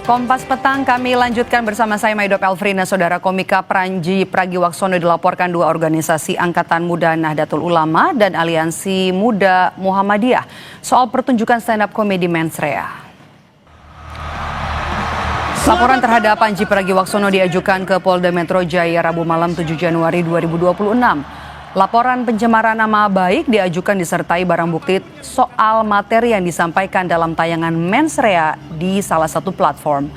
Kompas Petang kami lanjutkan bersama saya Maidop Elfrina. Saudara, komika Panji Pragiwaksono dilaporkan dua organisasi Angkatan Muda Nahdlatul Ulama dan Aliansi Muda Muhammadiyah soal pertunjukan stand up komedi Mens Rea. Laporan terhadap Panji Pragiwaksono diajukan ke Polda Metro Jaya Rabu malam 7 Januari 2026. Laporan pencemaran nama baik diajukan disertai barang bukti soal materi yang disampaikan dalam tayangan Mens Rea di salah satu platform.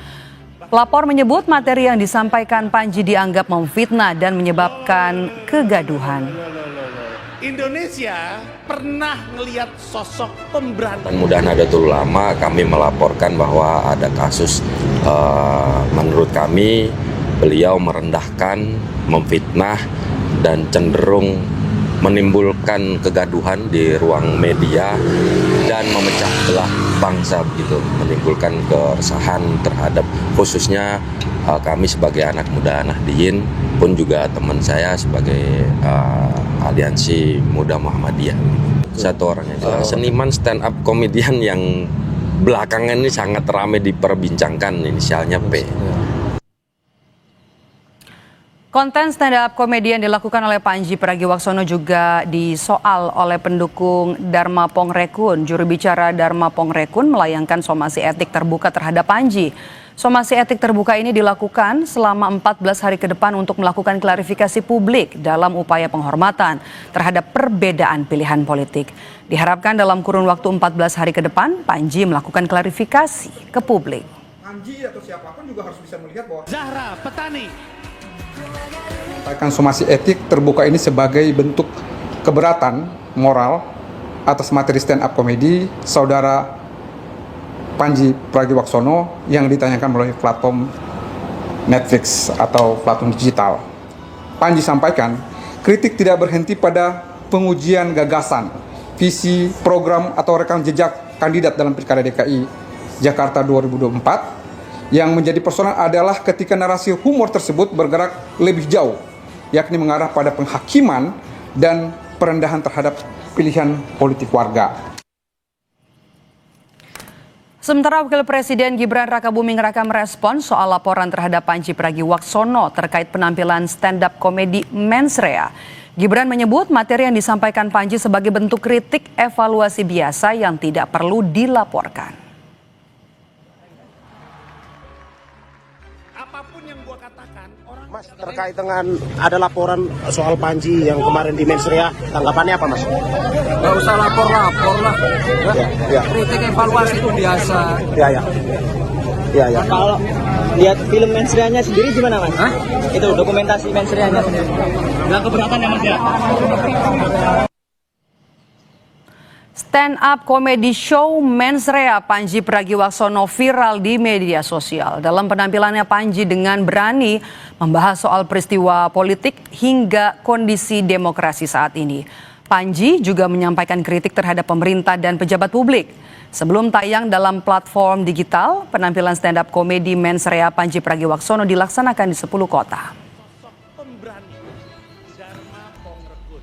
Pelapor menyebut materi yang disampaikan Panji dianggap memfitnah dan menyebabkan kegaduhan. Indonesia pernah ngelihat sosok pemberantas. Mudah Nahdlatul Ulama kami melaporkan bahwa ada kasus menurut kami beliau merendahkan, memfitnah dan cenderung menimbulkan kegaduhan di ruang media dan memecah belah bangsa begitu, menimbulkan keresahan terhadap khususnya kami sebagai anak muda Nahdliyin pun juga teman saya sebagai Aliansi Muda Muhammadiyah. Satu orang yang jelas seniman stand up komedian yang belakangan ini sangat ramai diperbincangkan, inisialnya P. Konten stand up komedi yang dilakukan oleh Panji Pragiwaksono juga disoal oleh pendukung Dharma Pongrekun. Juru bicara Dharma Pongrekun melayangkan somasi etik terbuka terhadap Panji. Somasi etik terbuka ini dilakukan selama 14 hari ke depan untuk melakukan klarifikasi publik dalam upaya penghormatan terhadap perbedaan pilihan politik. Diharapkan dalam kurun waktu 14 hari ke depan, Panji melakukan klarifikasi ke publik. Panji atau siapapun juga harus bisa melihat bahwa Zahra Petani sampaikan somasi etik terbuka ini sebagai bentuk keberatan moral atas materi stand up komedi saudara Panji Pragiwaksono yang ditanyakan melalui platform Netflix atau platform digital. Panji sampaikan, kritik tidak berhenti pada pengujian gagasan, visi, program atau rekam jejak kandidat dalam Pilkada DKI Jakarta 2024. Yang menjadi persoalan adalah ketika narasi humor tersebut bergerak lebih jauh, yakni mengarah pada penghakiman dan perendahan terhadap pilihan politik warga. Sementara Wakil Presiden Gibran Rakabuming Raka merespon soal laporan terhadap Panji Pragiwaksono terkait penampilan stand-up komedi Mens Rea. Gibran menyebut materi yang disampaikan Panji sebagai bentuk kritik evaluasi biasa yang tidak perlu dilaporkan. apapun yang gua katakan orang Mas, terkait dengan ada laporan soal Panji yang kemarin di Mens Rea, tanggapannya apa Mas? Nggak usah lapor-lapor lah. Ya. Kritik evaluasi itu biasa. Ya. Kalau lihat film Mens Rea-nya sendiri gimana Mas? Hah? Itu dokumentasi Mens Rea-nya sendiri. Nggak keberatan ya Mas ya? Stand up comedy show Mens Rea Panji Pragiwaksono viral di media sosial. Dalam penampilannya Panji dengan berani membahas soal peristiwa politik hingga kondisi demokrasi saat ini. Panji juga menyampaikan kritik terhadap pemerintah dan pejabat publik. Sebelum tayang dalam platform digital, penampilan stand up komedi Mens Rea Panji Pragiwaksono dilaksanakan di 10 kota. sosok pemberani Dharma Pongrekun.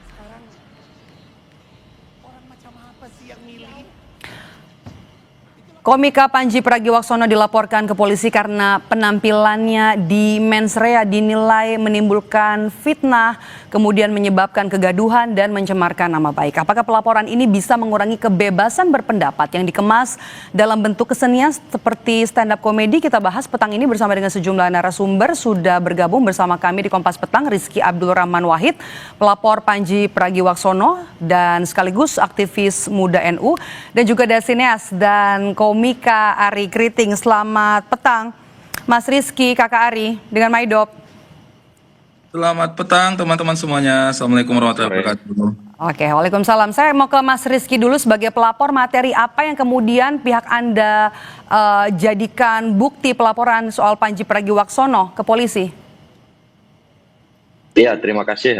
Sekarang orang macam apa sih yang milih? Komika Panji Pragiwaksono dilaporkan ke polisi karena penampilannya di Mens Rea dinilai menimbulkan fitnah, kemudian menyebabkan kegaduhan dan mencemarkan nama baik. Apakah pelaporan ini bisa mengurangi kebebasan berpendapat yang dikemas dalam bentuk kesenian seperti stand up komedi? Kita bahas petang ini bersama dengan sejumlah narasumber. Sudah bergabung bersama kami di Kompas Petang Rizky Abdul Rahman Wahid, pelapor Panji Pragiwaksono dan sekaligus aktivis muda NU, dan juga ada sineas dan komika Ari Kriting. Selamat petang Mas Rizky, Kakak Ari dengan Maidop. Selamat petang teman-teman semuanya. Assalamualaikum warahmatullahi wabarakatuh. Oke, waalaikumsalam. Saya mau ke Mas Rizky dulu sebagai pelapor. Materi apa yang kemudian pihak Anda jadikan bukti pelaporan soal Panji Pragiwaksono ke polisi? Iya, terima kasih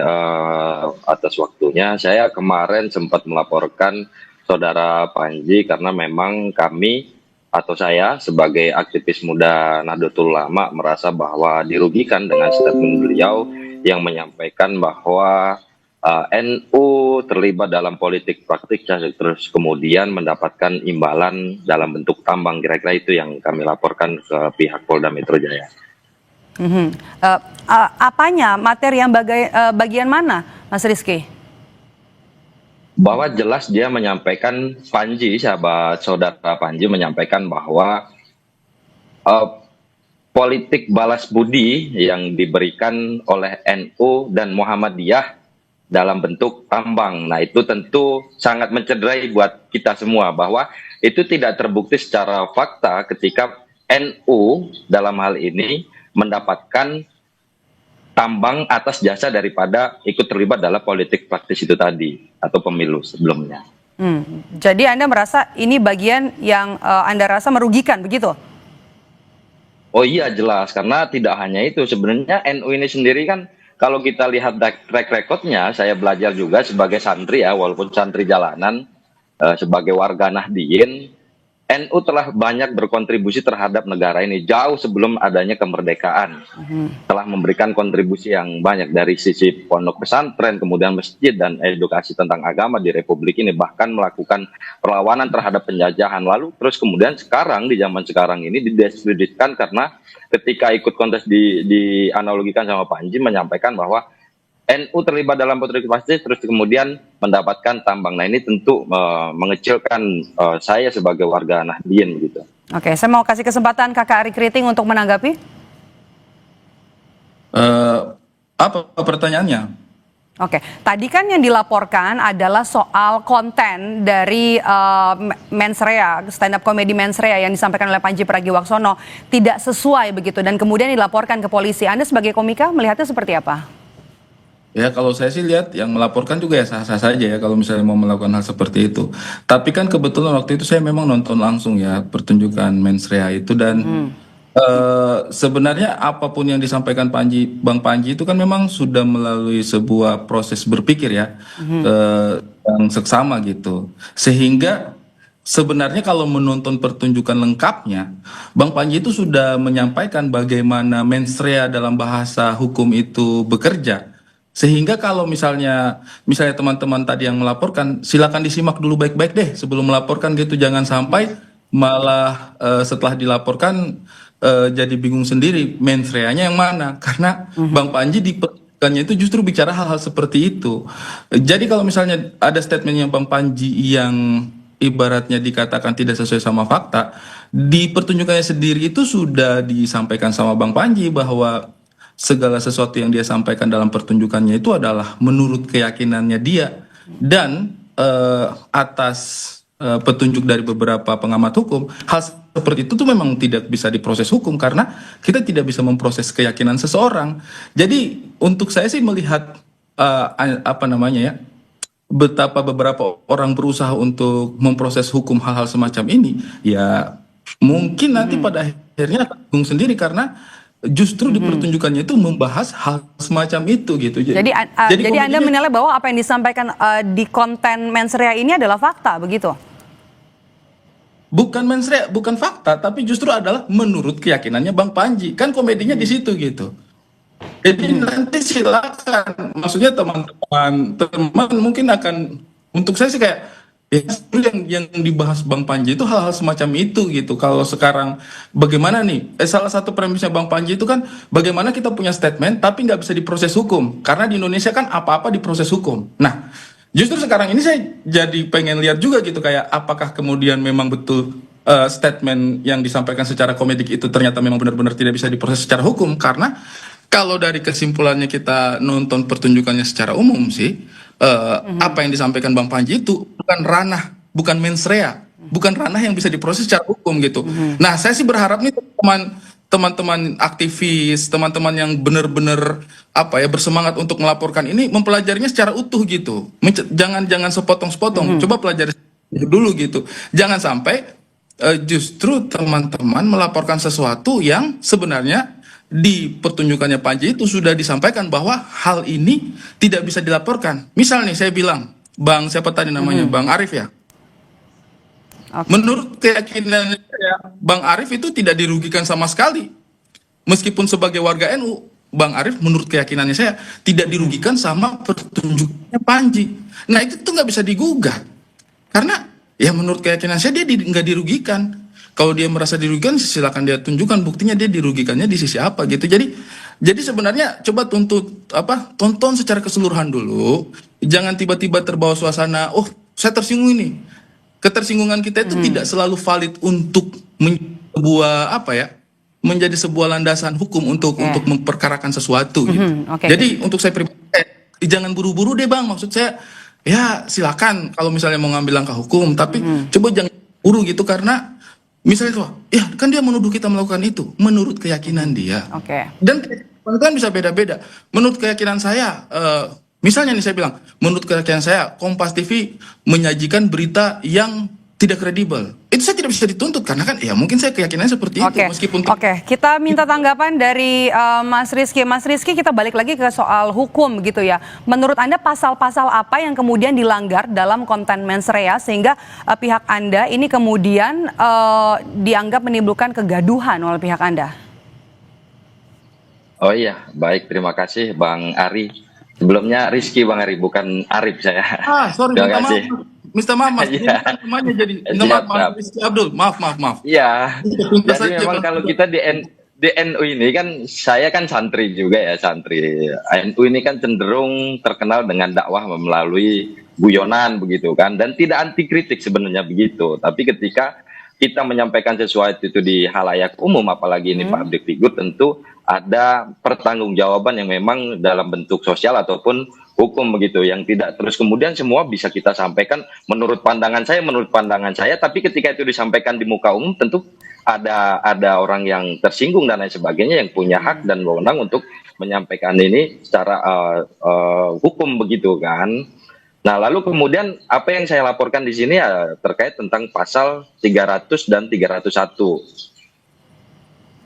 atas waktunya. Saya kemarin sempat melaporkan saudara Panji karena memang kami atau saya sebagai aktivis muda Nahdlatul Ulama merasa bahwa dirugikan dengan statement beliau yang menyampaikan bahwa NU terlibat dalam politik praktik terus kemudian mendapatkan imbalan dalam bentuk tambang, kira-kira itu yang kami laporkan ke pihak Polda Metro Jaya. Apanya, materi yang bagian mana, Mas Rizky? Bahwa jelas dia menyampaikan, Panji, saudara Panji menyampaikan bahwa politik balas budi yang diberikan oleh NU dan Muhammadiyah dalam bentuk tambang. Nah, itu tentu sangat mencederai buat kita semua, bahwa itu tidak terbukti secara fakta ketika NU dalam hal ini mendapatkan tambang atas jasa daripada ikut terlibat dalam politik praktis itu tadi atau pemilu sebelumnya. Jadi Anda merasa ini bagian yang Anda rasa merugikan, begitu? Oh iya, jelas, karena tidak hanya itu, sebenarnya NU ini sendiri kan kalau kita lihat track recordnya, saya belajar juga sebagai santri ya, walaupun santri jalanan, sebagai warga Nahdien, NU telah banyak berkontribusi terhadap negara ini jauh sebelum adanya kemerdekaan. Telah memberikan kontribusi yang banyak dari sisi pondok pesantren, kemudian masjid dan edukasi tentang agama di Republik ini, bahkan melakukan perlawanan terhadap penjajahan. Lalu terus kemudian sekarang, di zaman sekarang ini didiskreditkan karena ketika ikut kontes dianalogikan sama Panji menyampaikan bahwa NU terlibat dalam politik praktis terus kemudian mendapatkan tambang. Nah, ini tentu mengecilkan saya sebagai warga Nahdien gitu. Oke, saya mau kasih kesempatan Kakak Ari Kriting untuk menanggapi. Apa pertanyaannya? Oke, tadi kan yang dilaporkan adalah soal konten dari Mensrea, stand up comedy Mensrea yang disampaikan oleh Panji Pragiwaksono tidak sesuai begitu dan kemudian dilaporkan ke polisi. Anda sebagai komika melihatnya seperti apa? Ya, kalau saya sih lihat yang melaporkan juga ya sah-sah saja ya kalau misalnya mau melakukan hal seperti itu. Tapi kan kebetulan waktu itu saya memang nonton langsung ya pertunjukan Mensrea itu dan sebenarnya apapun yang disampaikan Bang Panji itu kan memang sudah melalui sebuah proses berpikir ya yang seksama gitu. Sehingga sebenarnya kalau menonton pertunjukan lengkapnya, Bang Panji itu sudah menyampaikan bagaimana Mensrea dalam bahasa hukum itu bekerja. Sehingga kalau misalnya teman-teman tadi yang melaporkan, silakan disimak dulu baik-baik deh sebelum melaporkan gitu. Jangan sampai malah setelah dilaporkan jadi bingung sendiri mensreanya yang mana. Karena Bang Panji di pertunjukannya itu justru bicara hal-hal seperti itu. Jadi kalau misalnya ada statementnya Bang Panji yang ibaratnya dikatakan tidak sesuai sama fakta, di pertunjukannya sendiri itu sudah disampaikan sama Bang Panji bahwa segala sesuatu yang dia sampaikan dalam pertunjukannya itu adalah menurut keyakinannya dia dan atas petunjuk dari beberapa pengamat hukum, hal seperti itu tuh memang tidak bisa diproses hukum karena kita tidak bisa memproses keyakinan seseorang. Jadi untuk saya sih melihat betapa beberapa orang berusaha untuk memproses hukum hal-hal semacam ini, ya mungkin nanti pada akhirnya akan bingung sendiri karena justru di pertunjukannya itu membahas hal semacam itu gitu. Jadi Anda menilai bahwa apa yang disampaikan di konten Mensrea ini adalah fakta begitu? Bukan Mensrea, bukan fakta, tapi justru adalah menurut keyakinannya Bang Panji. Kan komedinya di situ gitu. Jadi nanti silakan, maksudnya teman-teman mungkin akan, untuk saya sih kayak yang dibahas Bang Panji itu hal-hal semacam itu gitu. Kalau sekarang bagaimana nih? Salah satu premisnya Bang Panji itu kan bagaimana kita punya statement tapi nggak bisa diproses hukum. Karena di Indonesia kan apa-apa diproses hukum. Nah, justru sekarang ini saya jadi pengen lihat juga gitu kayak apakah kemudian memang betul statement yang disampaikan secara komedik itu ternyata memang benar-benar tidak bisa diproses secara hukum. Karena kalau dari kesimpulannya kita nonton pertunjukannya secara umum sih, apa yang disampaikan Bang Panji itu bukan Mensrea, bukan ranah yang bisa diproses secara hukum gitu. Nah, saya sih berharap nih teman-teman aktivis, teman-teman yang benar-benar bersemangat untuk melaporkan ini mempelajarinya secara utuh gitu. Jangan sepotong-sepotong. Coba pelajari dulu gitu. Jangan sampai justru teman-teman melaporkan sesuatu yang sebenarnya di pertunjukannya Panji itu sudah disampaikan bahwa hal ini tidak bisa dilaporkan. Misal nih saya bilang, Bang siapa tadi namanya, Bang Arif ya. Okay. Menurut keyakinan saya, Bang Arif itu tidak dirugikan sama sekali. Meskipun sebagai warga NU, Bang Arief menurut keyakinannya saya tidak dirugikan sama pertunjukannya Panji. Nah itu tuh nggak bisa digugah karena ya menurut keyakinan saya dia nggak dirugikan. Kalau dia merasa dirugikan silakan dia tunjukkan buktinya dia dirugikannya di sisi apa gitu. Jadi sebenarnya coba tonton secara keseluruhan dulu. Jangan tiba-tiba terbawa suasana, oh saya tersinggung ini. Ketersinggungan kita itu tidak selalu valid untuk menjadi sebuah landasan hukum untuk memperkarakan sesuatu gitu. Jadi untuk saya pribadi jangan buru-buru deh Bang, maksud saya ya silakan kalau misalnya mau ngambil langkah hukum tapi coba jangan buru gitu karena misalnya tuh ya kan dia menuduh kita melakukan itu menurut keyakinan dia. Dan kan bisa beda-beda. Menurut keyakinan saya misalnya nih saya bilang, menurut keyakinan saya Kompas TV menyajikan berita yang tidak kredibel. Itu saya tidak bisa dituntut karena kan ya mungkin saya keyakinannya seperti itu meskipun kita minta tanggapan dari Mas Rizky. Mas Rizky, kita balik lagi ke soal hukum gitu ya. Menurut Anda pasal-pasal apa yang kemudian dilanggar dalam konten mensrea sehingga pihak Anda ini kemudian dianggap menimbulkan kegaduhan oleh pihak Anda? Oh iya, baik, terima kasih Bang Ari. Sebelumnya Rizky Bang Ari, bukan Arif saya. Sorry, terima kasih. Mr. Mamas, namanya jadi maaf, Rizky Abdul, maaf. Iya, jadi memang kalau kita di NU ini kan, saya kan santri juga ya, santri. NU ini kan cenderung terkenal dengan dakwah melalui guyonan begitu kan, dan tidak anti kritik sebenarnya begitu. Tapi ketika kita menyampaikan sesuatu itu di halayak umum, apalagi ini public figure, tentu ada pertanggungjawaban yang memang dalam bentuk sosial ataupun hukum begitu, yang tidak terus kemudian semua bisa kita sampaikan menurut pandangan saya, tapi ketika itu disampaikan di muka umum tentu ada orang yang tersinggung dan lain sebagainya yang punya hak dan wewenang untuk menyampaikan ini secara hukum begitu kan. Nah, lalu kemudian apa yang saya laporkan di sini ya terkait tentang pasal 300 dan 301.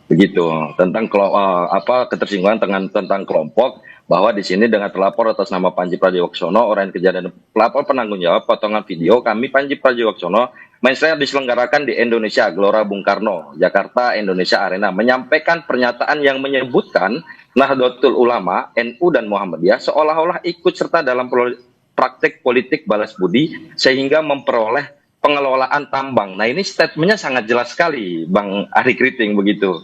Begitu, tentang ketersinggungan tentang kelompok, bahwa di sini dengan terlapor atas nama Panji Pragiwaksono, orang kejadian pelapor penanggung jawab potongan video kami Panji Pragiwaksono, mensrea diselenggarakan di Indonesia Gelora Bung Karno, Jakarta Indonesia Arena, menyampaikan pernyataan yang menyebutkan Nahdlatul Ulama, NU dan Muhammadiyah seolah-olah ikut serta dalam praktek politik balas budi sehingga memperoleh pengelolaan tambang. Nah ini statementnya sangat jelas sekali Bang Ari Kriting begitu.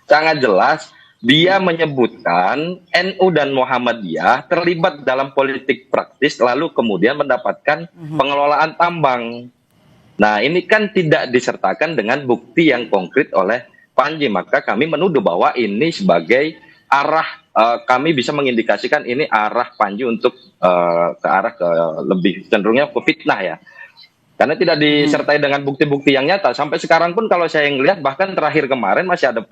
Sangat jelas dia menyebutkan NU dan Muhammadiyah terlibat dalam politik praktis lalu kemudian mendapatkan pengelolaan tambang. Nah ini kan tidak disertakan dengan bukti yang konkret oleh Panji, maka kami menuduh bahwa ini sebagai arah kami bisa mengindikasikan ini arah Panji untuk ke arah lebih cenderungnya ke fitnah ya. Karena tidak disertai dengan bukti-bukti yang nyata. Sampai sekarang pun kalau saya ngelihat bahkan terakhir kemarin masih ada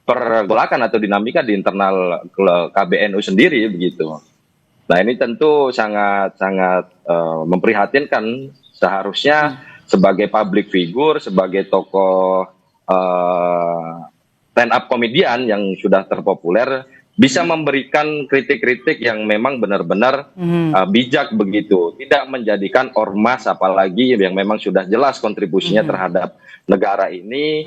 pergolakan atau dinamika di internal KBNU sendiri begitu. Nah ini tentu sangat memprihatinkan. Seharusnya sebagai public figure, sebagai tokoh stand up komedian yang sudah terpopuler, bisa memberikan kritik-kritik yang memang benar-benar bijak begitu, tidak menjadikan ormas apalagi yang memang sudah jelas kontribusinya terhadap negara ini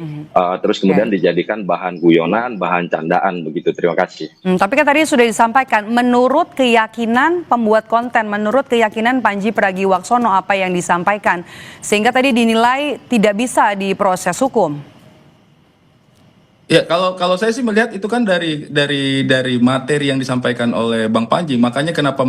terus kemudian dijadikan bahan guyonan, bahan candaan begitu. Terima kasih. Tapi kan tadi sudah disampaikan menurut keyakinan pembuat konten, menurut keyakinan Panji Pragiwaksono apa yang disampaikan sehingga tadi dinilai tidak bisa diproses hukum. Ya, kalau saya sih melihat itu kan dari materi yang disampaikan oleh Bang Panji, makanya kenapa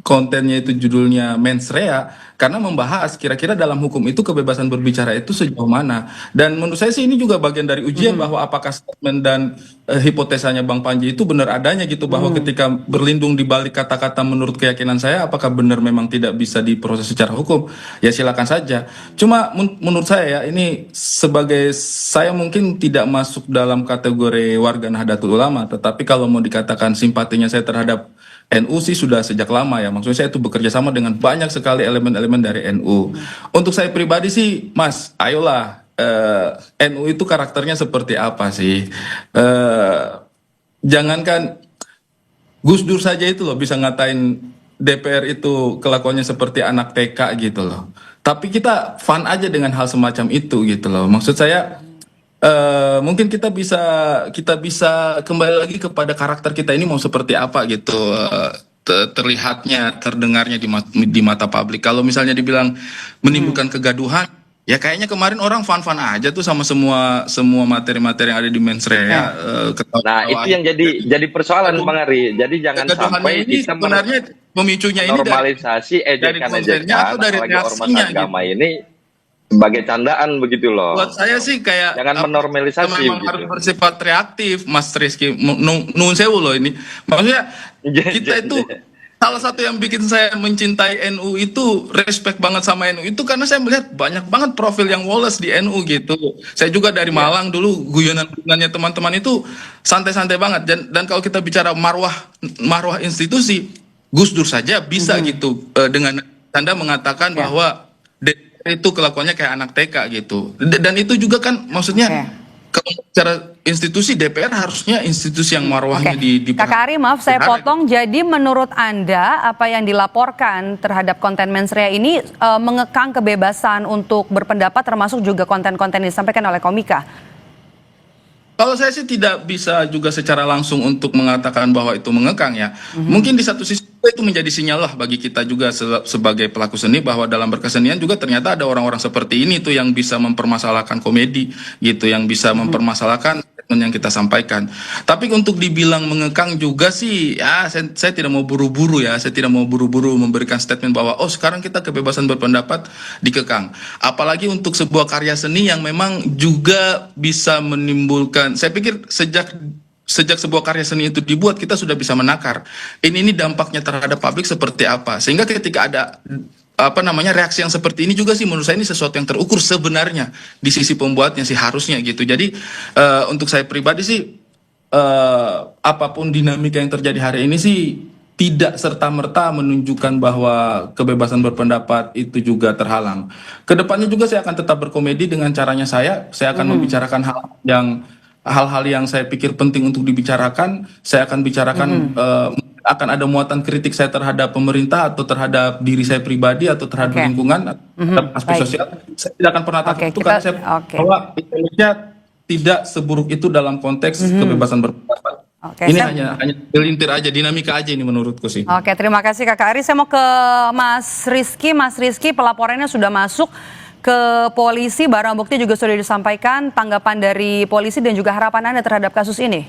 kontennya itu judulnya mensrea, karena membahas kira-kira dalam hukum itu kebebasan berbicara itu sejauh mana. Dan menurut saya sih ini juga bagian dari ujian bahwa apakah statement dan hipotesanya Bang Panji itu benar adanya gitu, bahwa ketika berlindung di balik kata-kata menurut keyakinan saya, apakah benar memang tidak bisa diproses secara hukum? Ya silakan saja. Cuma menurut saya ya ini sebagai saya mungkin tidak masuk dalam kategori warga Nahdlatul Ulama, tetapi kalau mau dikatakan simpatinya saya terhadap NU sih sudah sejak lama ya, maksudnya saya itu bekerja sama dengan banyak sekali elemen-elemen dari NU. Untuk saya pribadi sih, Mas, ayolah NU itu karakternya seperti apa sih? Jangankan Gus Dur saja itu loh bisa ngatain DPR itu kelakuannya seperti anak TK gitu loh. Tapi kita fun aja dengan hal semacam itu gitu loh. Maksud saya mungkin kita bisa kembali lagi kepada karakter kita ini mau seperti apa gitu, terlihatnya, terdengarnya di mata publik. Kalau misalnya dibilang menimbulkan kegaduhan, ya kayaknya kemarin orang fan-fan aja tuh sama semua materi-materi yang ada di mensreya. Nah, itu yang jadi persoalan Bang Ari. Jadi jangan Kegaduhannya sampai ini kita sebenarnya pemicunya ini normalisasi dari kontennya atau dari apalagi ormas reaksinya agama ini sebagai candaan begitu loh. Buat saya sih kayak Jangan menormalisasi memang gitu. harus bersifat reaktif, Mas Rizky. Nun sewu loh ini. Maksudnya kita itu salah satu yang bikin saya mencintai NU itu, respect banget sama NU itu karena saya melihat banyak banget profil yang woles di NU gitu. Saya juga dari Malang dulu, guyonan-guyonannya teman-teman itu santai-santai banget. Dan kalau kita bicara marwah institusi, Gus Dur saja bisa gitu dengan tanda mengatakan bahwa itu kelakuannya kayak anak TK gitu. Dan itu juga kan maksudnya kalau secara institusi DPR harusnya institusi yang marwahnya di Kakak Ari, maaf saya potong. Jadi menurut Anda apa yang dilaporkan terhadap konten mensreya ini mengekang kebebasan untuk berpendapat termasuk juga konten-konten yang disampaikan oleh Komika? Kalau saya sih tidak bisa juga secara langsung untuk mengatakan bahwa itu mengekang ya. Mungkin di satu sisi itu menjadi sinyal lah bagi kita juga sebagai pelaku seni bahwa dalam berkesenian juga ternyata ada orang-orang seperti ini tuh yang bisa mempermasalahkan komedi gitu, yang bisa mempermasalahkan statement yang kita sampaikan. Tapi untuk dibilang mengekang juga sih ya saya tidak mau buru-buru ya, saya tidak mau buru-buru memberikan statement bahwa oh sekarang kita kebebasan berpendapat dikekang. Apalagi untuk sebuah karya seni yang memang juga bisa menimbulkan, saya pikir sejak sebuah karya seni itu dibuat kita sudah bisa menakar ini dampaknya terhadap publik seperti apa, sehingga ketika ada reaksi yang seperti ini juga sih menurut saya ini sesuatu yang terukur sebenarnya di sisi pembuatnya sih harusnya gitu. Jadi untuk saya pribadi sih apapun dinamika yang terjadi hari ini sih tidak serta-merta menunjukkan bahwa kebebasan berpendapat itu juga terhalang. Kedepannya juga saya akan tetap berkomedi dengan caranya saya akan membicarakan hal-hal yang saya pikir penting untuk dibicarakan. Saya akan bicarakan akan ada muatan kritik saya terhadap pemerintah atau terhadap diri saya pribadi atau terhadap lingkungan atau terhadap aspek sosial. Saya tidak akan pernah takut itu karena saya bahwa Indonesia tidak seburuk itu dalam konteks kebebasan berpendapat. Ini hanya gelintir aja, dinamika aja ini menurutku sih. Oke, terima kasih Kakak Ari. Saya mau ke Mas Rizky. Mas Rizky, pelaporannya sudah masuk ke polisi, barang bukti juga sudah disampaikan. Tanggapan dari polisi dan juga harapan Anda terhadap kasus ini?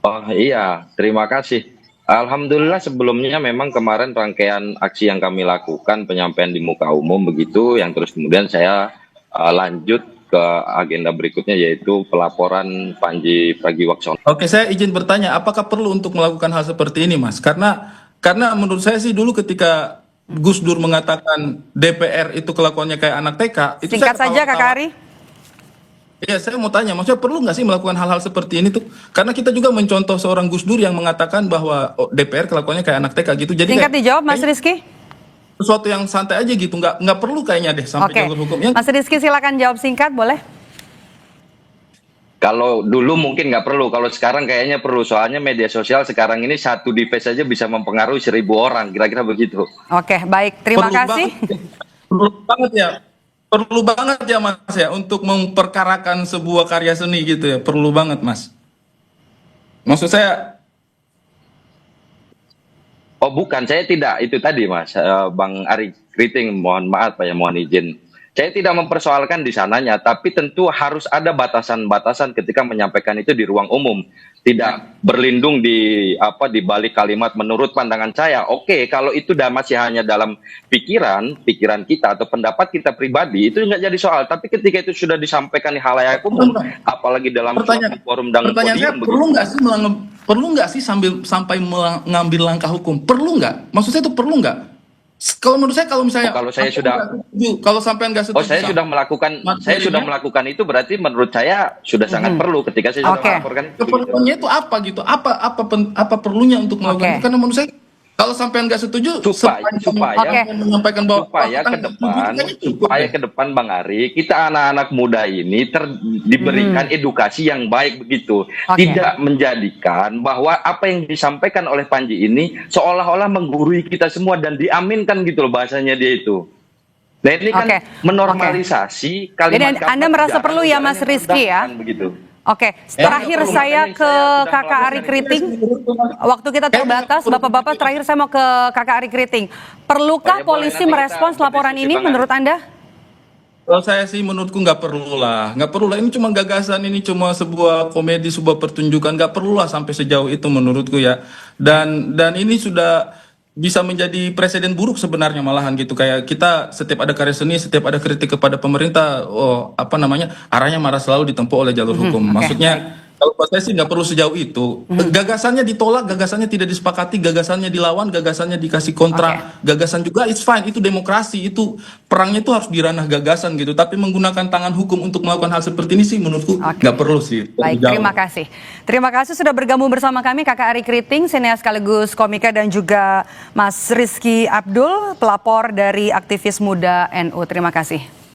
Oh iya, terima kasih. Alhamdulillah sebelumnya memang kemarin rangkaian aksi yang kami lakukan penyampaian di muka umum begitu, yang terus kemudian saya lanjut ke agenda berikutnya yaitu pelaporan Panji Pragiwaksono. Oke, saya izin bertanya, apakah perlu untuk melakukan hal seperti ini, Mas? Karena menurut saya sih dulu ketika Gus Dur mengatakan DPR itu kelakuannya kayak anak TK, itu singkat saja Kakak Ari. Iya, saya mau tanya, maksudnya perlu nggak sih melakukan hal-hal seperti ini tuh? Karena kita juga mencontoh seorang Gus Dur yang mengatakan bahwa DPR kelakuannya kayak anak TK gitu. Jadi singkat dijawab, Mas Rizky. Sesuatu yang santai aja gitu, nggak perlu kayaknya deh sampai jalur hukumnya. Mas Rizky silakan jawab singkat, boleh? Kalau dulu mungkin nggak perlu, kalau sekarang kayaknya perlu. Soalnya media sosial sekarang ini satu device saja bisa mempengaruhi 1000 orang, kira-kira begitu. Oke, baik. Terima kasih. Perlu banget ya Mas ya untuk memperkarakan sebuah karya seni gitu ya, perlu banget Mas. Maksud saya. Oh bukan, saya tidak itu tadi Mas, Bang Ari Kriting, mohon maaf ya, mohon izin. Saya tidak mempersoalkan di sananya, tapi tentu harus ada batasan-batasan ketika menyampaikan itu di ruang umum. Tidak berlindung di balik kalimat menurut pandangan saya. Oke, kalau itu masih hanya dalam pikiran kita atau pendapat kita pribadi, itu nggak jadi soal. Tapi ketika itu sudah disampaikan di halayak umum, apalagi dalam forum dan pertanyaan saya, perlu nggak sih sampai mengambil langkah hukum? Perlu nggak? Maksud saya itu perlu nggak? Kalau menurut saya, kalau misalnya kalau sampai nggak setuju, saya sudah melakukan itu, berarti menurut saya sudah sangat perlu ketika saya sudah melaporkan. Keperluannya itu apa gitu? Apa perlunya untuk melakukan itu? Karena menurut saya kalau sampai nggak setuju, supaya menyampaikan bahwa supaya ke depan Bang Ari, kita anak-anak muda ini diberikan edukasi yang baik begitu, tidak menjadikan bahwa apa yang disampaikan oleh Panji ini seolah-olah menggurui kita semua dan diaminkan gitu loh bahasanya dia itu. Nah ini kan Oke, menormalisasi Jadi kalimat Anda merasa perlu ya Mas Rizky ya? Begitu. Oke, terakhir perlu, saya makanya ke saya sudah Kakak Ari melakukan Kriting. Waktu kita terbatas, Bapak-Bapak terakhir saya mau ke Kakak Ari Kriting. Perlukah Boleh, polisi nanti merespons kita laporan berdiskusi, ini Bang menurut Anda? Kalau saya sih menurutku nggak perlu lah, ini cuma gagasan, ini cuma sebuah komedi, sebuah pertunjukan, nggak perlu lah sampai sejauh itu menurutku ya. Dan ini sudah bisa menjadi presiden buruk sebenarnya malahan gitu, kayak kita setiap ada karya seni, setiap ada kritik kepada pemerintah, arahnya marah selalu ditempuh oleh jalur hukum. oke, Maksudnya kalau buat saya sih nggak perlu sejauh itu. Gagasannya ditolak, gagasannya tidak disepakati, gagasannya dilawan, gagasannya dikasih kontra, gagasan juga it's fine, itu demokrasi, itu perangnya itu harus di ranah gagasan gitu. Tapi menggunakan tangan hukum untuk melakukan hal seperti ini sih menurutku nggak perlu sih. Baik, Jauh. terima kasih. Terima kasih sudah bergabung bersama kami Kakak Ari Kriting, sineas sekaligus komika, dan juga Mas Rizky Abdul, pelapor dari aktivis muda NU. Terima kasih.